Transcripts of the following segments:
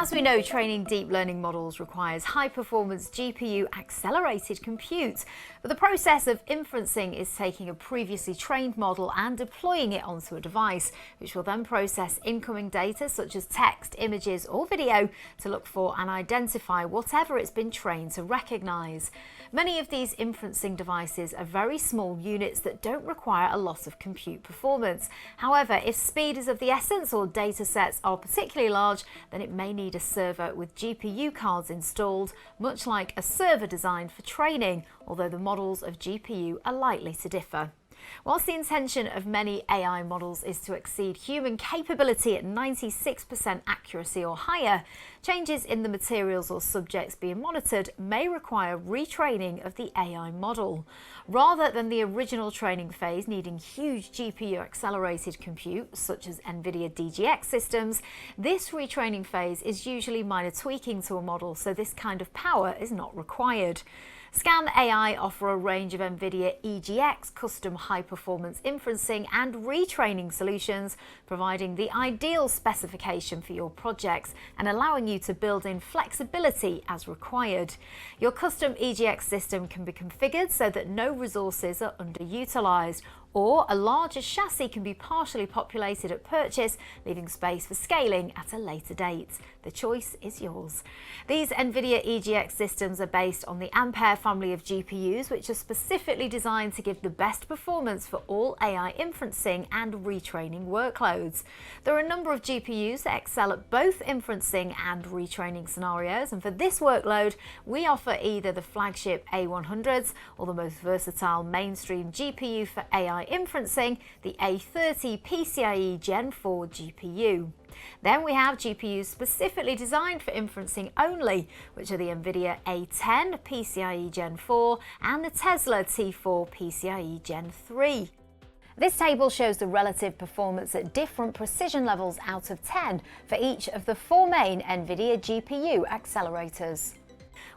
As we know, training deep learning models requires high-performance GPU-accelerated compute, but the process of inferencing is taking a previously trained model and deploying it onto a device, which will then process incoming data such as text, images or video to look for and identify whatever it's been trained to recognise. Many of these inferencing devices are very small units that don't require a lot of compute performance. However, if speed is of the essence or data sets are particularly large, then it may need a server with GPU cards installed, much like a server designed for training, although the models of GPU are likely to differ. Whilst the intention of many AI models is to exceed human capability at 96% accuracy or higher, changes in the materials or subjects being monitored may require retraining of the AI model. Rather than the original training phase needing huge GPU-accelerated compute, such as NVIDIA EGX systems, this retraining phase is usually minor tweaking to a model, so this kind of power is not required. Scan AI offer a range of NVIDIA EGX custom high-performance inferencing and retraining solutions, providing the ideal specification for your projects and allowing you to build in flexibility as required. Your custom EGX system can be configured so that no resources are underutilized, or a larger chassis can be partially populated at purchase, leaving space for scaling at a later date. The choice is yours. These NVIDIA EGX systems are based on the Ampere family of GPUs, which are specifically designed to give the best performance for all AI inferencing and retraining workloads. There are a number of GPUs that excel at both inferencing and retraining scenarios, and for this workload, we offer either the flagship A100s or the most versatile mainstream GPU for AI inferencing, the A30 PCIe Gen 4 GPU. Then we have GPUs specifically designed for inferencing only, which are the NVIDIA A10 PCIe Gen 4 and the Tesla T4 PCIe Gen 3. This table shows the relative performance at different precision levels out of 10 for each of the four main NVIDIA GPU accelerators.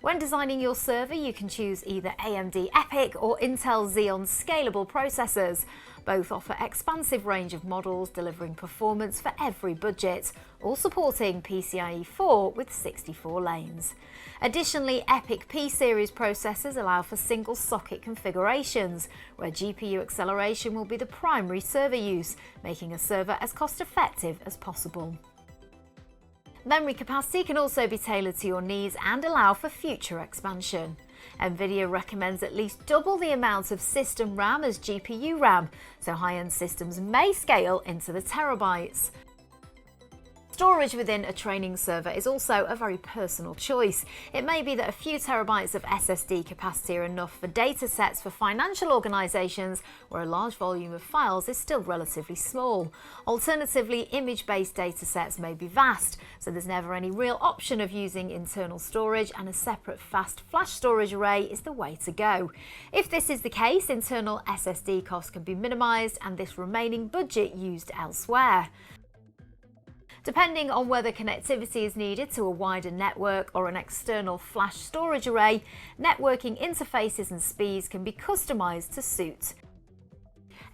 When designing your server, you can choose either AMD EPYC or Intel Xeon Scalable processors. Both offer expansive range of models delivering performance for every budget, all supporting PCIe 4 with 64 lanes. Additionally, EPYC P-series processors allow for single socket configurations, where GPU acceleration will be the primary server use, making a server as cost-effective as possible. Memory capacity can also be tailored to your needs and allow for future expansion. NVIDIA recommends at least double the amount of system RAM as GPU RAM, so high-end systems may scale into the terabytes. Storage within a training server is also a very personal choice. It may be that a few terabytes of SSD capacity are enough for data sets for financial organisations where a large volume of files is still relatively small. Alternatively, image-based data sets may be vast, so there's never any real option of using internal storage, and a separate fast flash storage array is the way to go. If this is the case, internal SSD costs can be minimised and this remaining budget used elsewhere. Depending on whether connectivity is needed to a wider network or an external flash storage array, networking interfaces and speeds can be customised to suit.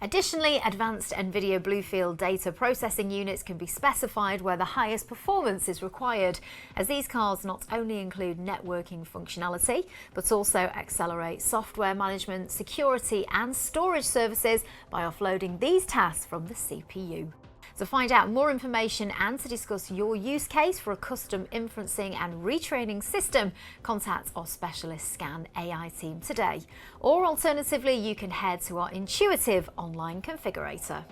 Additionally, advanced NVIDIA Bluefield data processing units can be specified where the highest performance is required, as these cards not only include networking functionality, but also accelerate software management, security and storage services by offloading these tasks from the CPU. To find out more information and to discuss your use case for a custom inferencing and retraining system, contact our specialist Scan AI team today. Or alternatively, you can head to our intuitive online configurator.